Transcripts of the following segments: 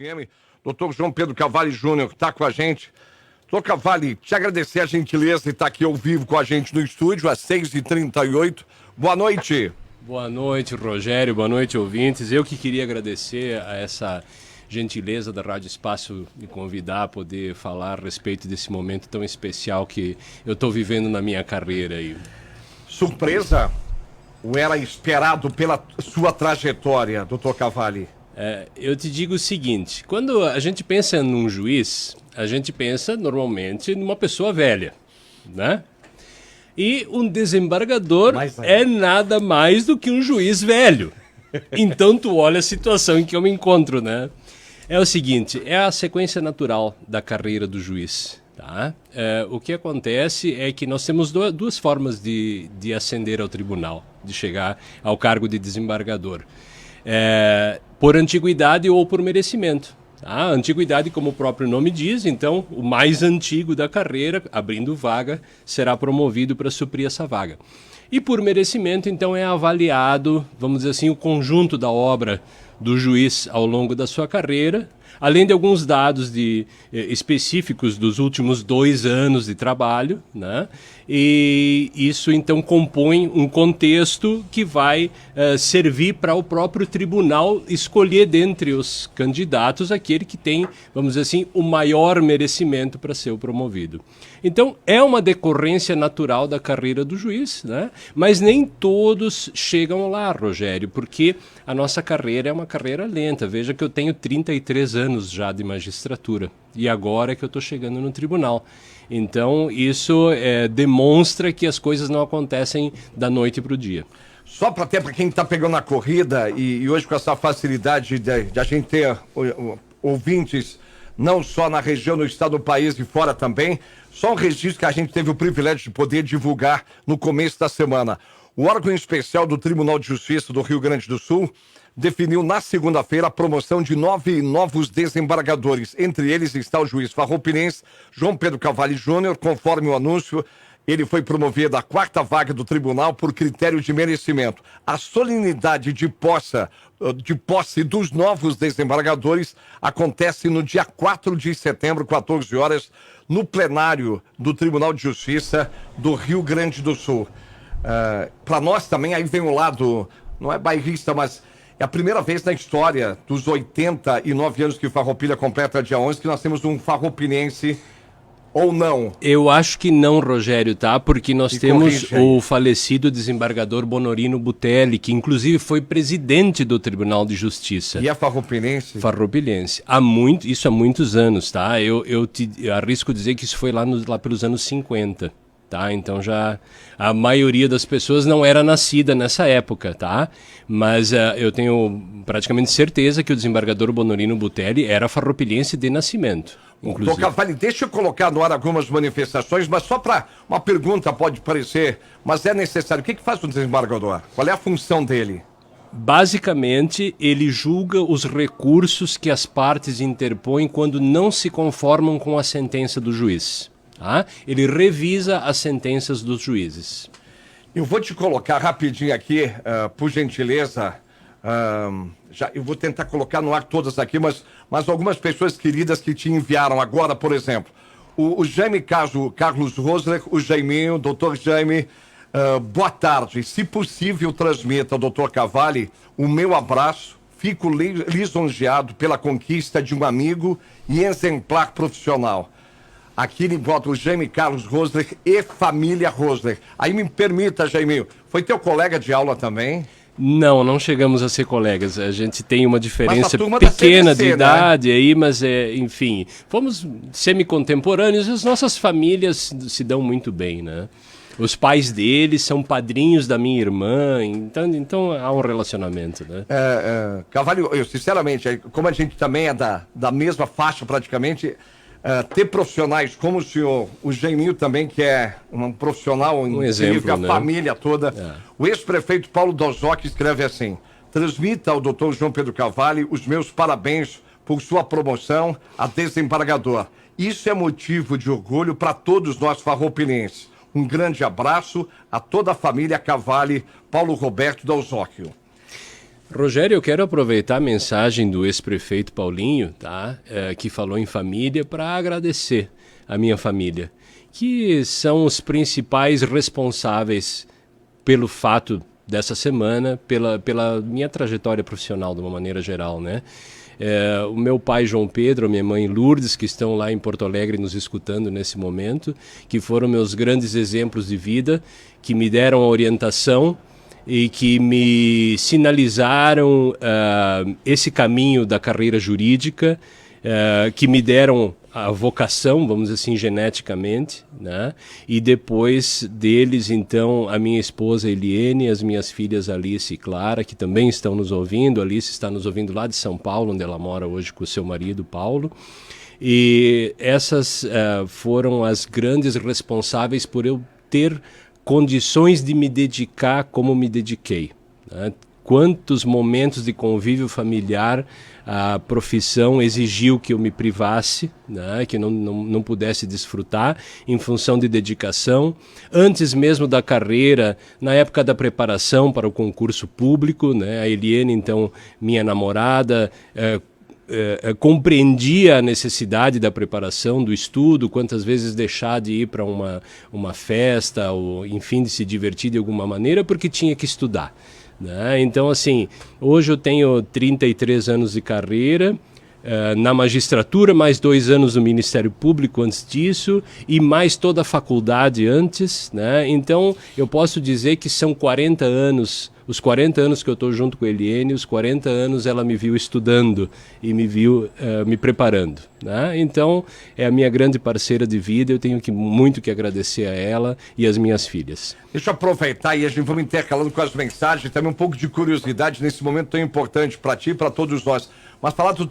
FM. Doutor João Pedro Cavalli Júnior está com a gente. Doutor Cavalli, te agradecer a gentileza de estar aqui ao vivo com a gente no estúdio, às 6h38. Boa noite. Boa noite, Rogério. Boa noite, ouvintes. Eu que queria agradecer a essa gentileza da Rádio Espaço me convidar a poder falar a respeito desse momento tão especial que eu estou vivendo na minha carreira aí. Surpresa? Ou era esperado pela sua trajetória, doutor Cavalli? Eu te digo o seguinte, quando a gente pensa num juiz, a gente pensa normalmente numa pessoa velha, né? E um desembargador é nada mais do que um juiz velho. Então tu olha a situação em que eu me encontro, né? É o seguinte, é a sequência natural da carreira do juiz, tá? O que acontece é que nós temos duas formas de ascender ao tribunal, de chegar ao cargo de desembargador. Por antiguidade ou por merecimento. A antiguidade, como o próprio nome diz, então o mais antigo da carreira, abrindo vaga, será promovido para suprir essa vaga. E por merecimento, então, é avaliado, vamos dizer assim, o conjunto da obra do juiz ao longo da sua carreira, além de alguns dados específicos dos últimos 2 anos de trabalho, né? E isso então compõe um contexto que vai servir para o próprio tribunal escolher dentre os candidatos aquele que tem, vamos dizer assim, o maior merecimento para ser o promovido. Então é uma decorrência natural da carreira do juiz, né? Mas nem todos chegam lá, Rogério, porque a nossa carreira é uma carreira lenta. Veja que eu tenho 33 anos já de magistratura e agora é que eu estou chegando no tribunal. Então isso demonstra que as coisas não acontecem da noite para o dia. Só para quem está pegando a corrida e hoje com essa facilidade de a gente ter ouvintes não só na região, no estado do país e fora também, só um registro que a gente teve o privilégio de poder divulgar no começo da semana. O órgão especial do Tribunal de Justiça do Rio Grande do Sul definiu na segunda-feira a promoção de 9 novos desembargadores. Entre eles está o juiz farroupilhense João Pedro Cavalli Júnior. Conforme o anúncio, ele foi promovido à 4ª vaga do tribunal por critério de merecimento. A solenidade de posse dos novos desembargadores acontece no dia 4 de setembro, 14 horas, no plenário do Tribunal de Justiça do Rio Grande do Sul. Para nós também, aí vem o lado, não é bairrista, mas é a primeira vez na história dos 89 anos que Farroupilha completa dia 11 que nós temos um farroupilhense ou não. Eu acho que não, Rogério, tá? Porque nós temos o falecido desembargador Bonorino Butelli, que inclusive foi presidente do Tribunal de Justiça. E é farroupilhense? Farroupilhense. Isso há muitos anos, tá? Eu arrisco dizer que isso foi lá pelos anos 50. Tá? Então já a maioria das pessoas não era nascida nessa época, tá? Mas eu tenho praticamente certeza que o desembargador Bonorino Butelli era farroupilhense de nascimento. Doutor Cavalli, deixa eu colocar no ar algumas manifestações, mas só para uma pergunta pode parecer, mas é necessário. O que faz o desembargador? Qual é a função dele? Basicamente, ele julga os recursos que as partes interpõem quando não se conformam com a sentença do juiz. Tá? Ele revisa as sentenças dos juízes. Eu vou te colocar rapidinho aqui, por gentileza. Eu vou tentar colocar no ar todas aqui, mas algumas pessoas queridas que te enviaram agora, por exemplo. O Jaime Carlos Rosler, o Jaiminho, doutor Jaime, boa tarde. Se possível, transmita ao doutor Cavalli o meu abraço. Fico lisonjeado pela conquista de um amigo e exemplar profissional. Aqui ele bota o Jaime Carlos Rosler e família Rosler. Aí me permita, Jaiminho, foi teu colega de aula também? Não chegamos a ser colegas. A gente tem uma diferença pequena de idade, né? Aí, mas enfim, fomos semi-contemporâneos e as nossas famílias se dão muito bem, né? Os pais deles são padrinhos da minha irmã, então há um relacionamento, né? Cavalli, eu sinceramente, como a gente também é da mesma faixa praticamente, ter profissionais como o senhor, o Jaiminho também, que é um profissional incrível, né? A família toda. O ex-prefeito Paulo Dossock escreve assim: transmita ao doutor João Pedro Cavalli os meus parabéns por sua promoção a desembargador. Isso é motivo de orgulho para todos nós farroupilhenses. Um grande abraço a toda a família Cavalli, Paulo Roberto Dossock. Rogério, eu quero aproveitar a mensagem do ex-prefeito Paulinho, tá? Que falou em família, para agradecer a minha família, que são os principais responsáveis pelo fato dessa semana, pela minha trajetória profissional de uma maneira geral, né? O meu pai João Pedro, a minha mãe Lourdes, que estão lá em Porto Alegre nos escutando nesse momento, que foram meus grandes exemplos de vida, que me deram a orientação e que me sinalizaram esse caminho da carreira jurídica, que me deram a vocação, vamos dizer assim, geneticamente, né? E depois deles, então, a minha esposa Eliene, as minhas filhas Alice e Clara, que também estão nos ouvindo. Alice está nos ouvindo lá de São Paulo, onde ela mora hoje com o seu marido, Paulo. E essas foram as grandes responsáveis por eu ter condições de me dedicar como me dediquei, né? Quantos momentos de convívio familiar a profissão exigiu que eu me privasse, né? Que não pudesse desfrutar em função de dedicação. Antes mesmo da carreira, na época da preparação para o concurso público, né? A Eliene, então, minha namorada, compreendia a necessidade da preparação, do estudo, quantas vezes deixar de ir para uma festa, ou enfim, de se divertir de alguma maneira, porque tinha que estudar, né? Então, assim, hoje eu tenho 33 anos de carreira, na magistratura, mais 2 anos no Ministério Público antes disso, e mais toda a faculdade antes, né? Então, eu posso dizer que são 40 anos, os 40 anos que eu estou junto com a Eliene, os 40 anos ela me viu estudando e me viu me preparando, né? Então, é a minha grande parceira de vida, eu tenho muito que agradecer a ela e às minhas filhas. Deixa eu aproveitar e a gente vamos intercalando com as mensagens, também um pouco de curiosidade nesse momento tão importante para ti e para todos nós. Mas falar dos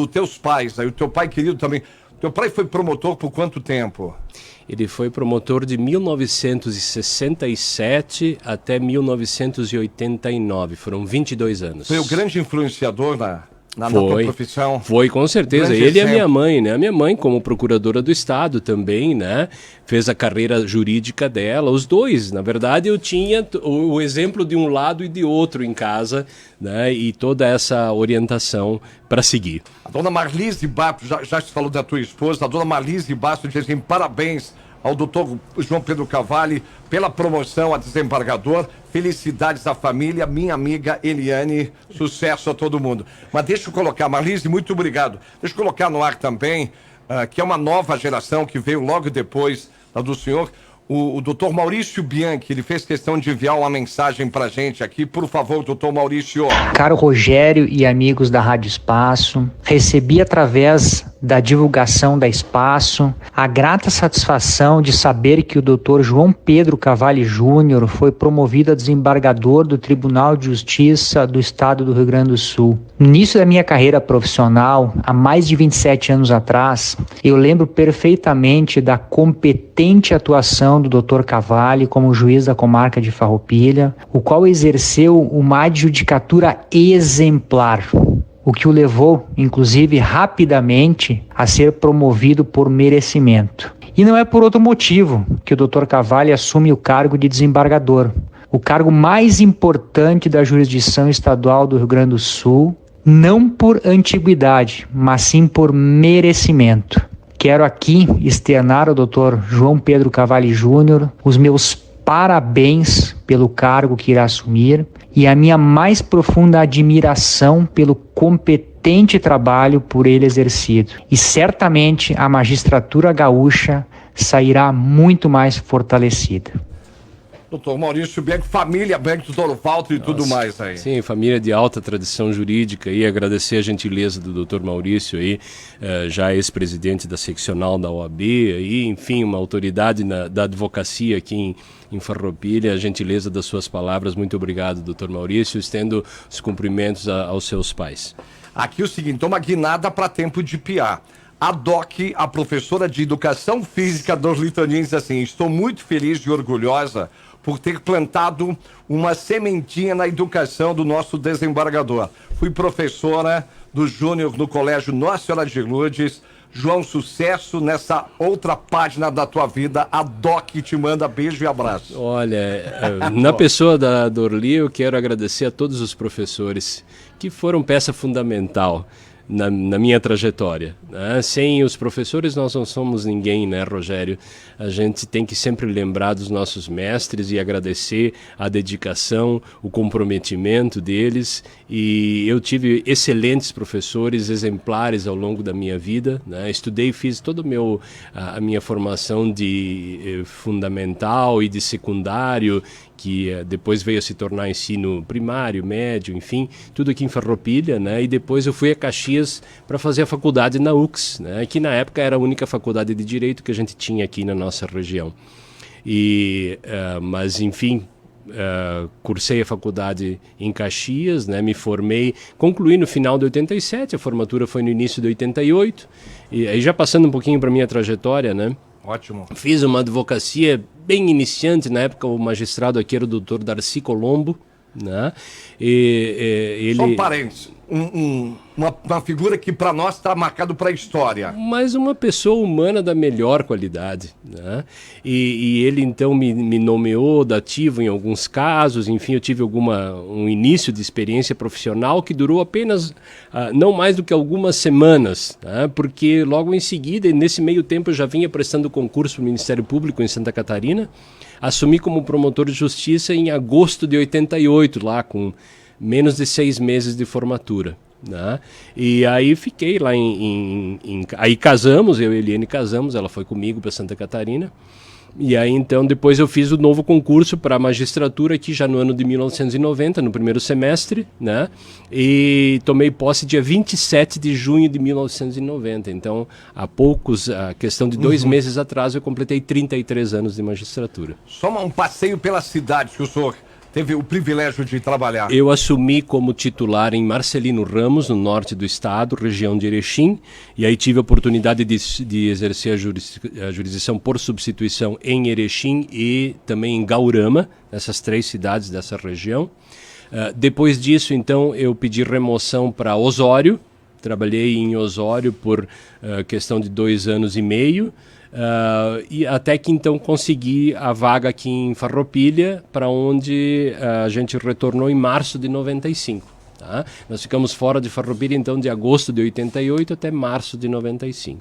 teus pais, aí, o teu pai querido também. Teu pai foi promotor por quanto tempo? Ele foi promotor de 1967 até 1989. Foram 22 anos. Foi o grande influenciador na tua profissão? Foi, com certeza. Ele e a minha mãe, né? A minha mãe, como procuradora do Estado também, né? Fez a carreira jurídica dela. Os dois, na verdade, eu tinha o exemplo de um lado e de outro em casa, né? E toda essa orientação para seguir. A dona Marlise Bastos, já se falou da tua esposa, a dona Marlise Bastos diz assim, parabéns ao doutor João Pedro Cavalli pela promoção a desembargador. Felicidades à família, minha amiga Eliane, sucesso a todo mundo. Mas deixa eu colocar, Marlise, muito obrigado. Deixa eu colocar no ar também, que é uma nova geração que veio logo depois do senhor, o doutor Maurício Bianchi. Ele fez questão de enviar uma mensagem pra gente aqui. Por favor, doutor Maurício. Caro Rogério e amigos da Rádio Espaço, recebi através da divulgação da Espaço a grata satisfação de saber que o Dr. João Pedro Cavalli Júnior foi promovido a desembargador do Tribunal de Justiça do Estado do Rio Grande do Sul. No início da minha carreira profissional, há mais de 27 anos atrás, eu lembro perfeitamente da competente atuação do Dr. Cavalli como juiz da comarca de Farroupilha, o qual exerceu uma adjudicatura exemplar, o que o levou, inclusive, rapidamente a ser promovido por merecimento. E não é por outro motivo que o Dr. Cavalli assume o cargo de desembargador, o cargo mais importante da jurisdição estadual do Rio Grande do Sul, não por antiguidade, mas sim por merecimento. Quero aqui externar ao Dr. João Pedro Cavalli Júnior os meus parabéns pelo cargo que irá assumir e a minha mais profunda admiração pelo competente trabalho por ele exercido. E certamente a magistratura gaúcha sairá muito mais fortalecida. Doutor Maurício Bianchi, família Bianchi, doutor Walter e tudo mais aí. Sim, família de alta tradição jurídica, e agradecer a gentileza do doutor Maurício aí, já ex-presidente da seccional da OAB, aí, enfim, uma autoridade da advocacia aqui em Farroupilha, a gentileza das suas palavras. Muito obrigado, doutor Maurício, estendo os cumprimentos aos seus pais. Aqui o seguinte, uma guinada para tempo de piar. A DOC, a professora de Educação Física dos Litoninhos, assim, estou muito feliz e orgulhosa por ter plantado uma sementinha na educação do nosso desembargador. Fui professora do Júnior no Colégio Nossa Senhora de Lourdes, João, sucesso nessa outra página da tua vida. A Doc te manda beijo e abraço. Olha, na pessoa da Dorli, eu quero agradecer a todos os professores que foram peça fundamental na minha trajetória, né? Sem os professores nós não somos ninguém, né, Rogério? A gente tem que sempre lembrar dos nossos mestres e agradecer a dedicação, o comprometimento deles, e eu tive excelentes professores, exemplares ao longo da minha vida, né? Estudei, fiz toda a minha formação de fundamental e de secundário, que depois veio a se tornar ensino primário, médio, enfim, tudo aqui em Farroupilha, né? E depois eu fui a Caxias para fazer a faculdade na UX, né? Que na época era a única faculdade de Direito que a gente tinha aqui na nossa região. Mas, enfim, cursei a faculdade em Caxias, né? Me formei, concluí no final de 87, a formatura foi no início de 88, e aí já passando um pouquinho para a minha trajetória, né? Ótimo. Fiz uma advocacia bem iniciante, na época o magistrado aqui era o doutor Darcy Colombo, né? Ele... Só um parênteses, uma figura que para nós está marcado para a história. Mas uma pessoa humana da melhor qualidade, né? E ele então me nomeou dativo em alguns casos, enfim, eu tive um início de experiência profissional que durou apenas não mais do que algumas semanas, né? Porque logo em seguida, nesse meio tempo, eu já vinha prestando concurso para o Ministério Público em Santa Catarina, assumi como promotor de justiça em agosto de 88, lá com menos de 6 meses de formatura, né? E aí fiquei lá aí casamos, eu e a Eliane casamos, ela foi comigo para Santa Catarina, e aí então depois eu fiz o novo concurso para a magistratura aqui já no ano de 1990, no primeiro semestre, né? E tomei posse dia 27 de junho de 1990, então a questão de 2 meses atrás eu completei 33 anos de magistratura. Só um passeio pela cidade que o senhor teve o privilégio de trabalhar. Eu assumi como titular em Marcelino Ramos, no norte do estado, região de Erechim, e aí tive a oportunidade de exercer a jurisdição por substituição em Erechim e também em Gaurama, nessas 3 cidades dessa região. Depois disso, então, eu pedi remoção para Osório, trabalhei em Osório por questão de 2 anos e meio, e até que então consegui a vaga aqui em Farroupilha, para onde a gente retornou em março de 95. Tá? Nós ficamos fora de Farroupilha então de agosto de 88 até março de 95.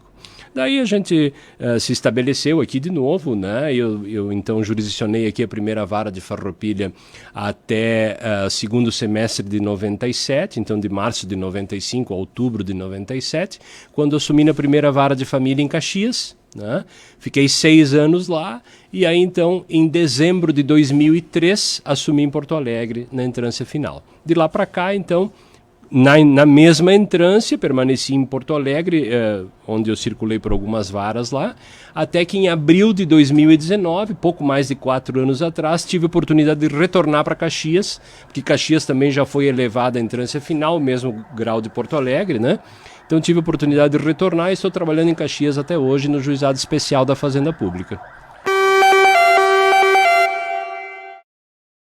Daí a gente se estabeleceu aqui de novo, né? Eu então jurisdicionei aqui a primeira vara de Farroupilha até segundo semestre de 97, então de março de 95 a outubro de 97, quando assumi na primeira vara de família em Caxias, né? Fiquei 6 anos lá e aí então em dezembro de 2003 assumi em Porto Alegre na entrância final. De lá para cá então na mesma entrância permaneci em Porto Alegre, onde eu circulei por algumas varas lá, até que em abril de 2019, pouco mais de 4 anos atrás, tive a oportunidade de retornar para Caxias, porque Caxias também já foi elevada à entrância final, mesmo grau de Porto Alegre, né? Então tive a oportunidade de retornar e estou trabalhando em Caxias até hoje no Juizado Especial da Fazenda Pública.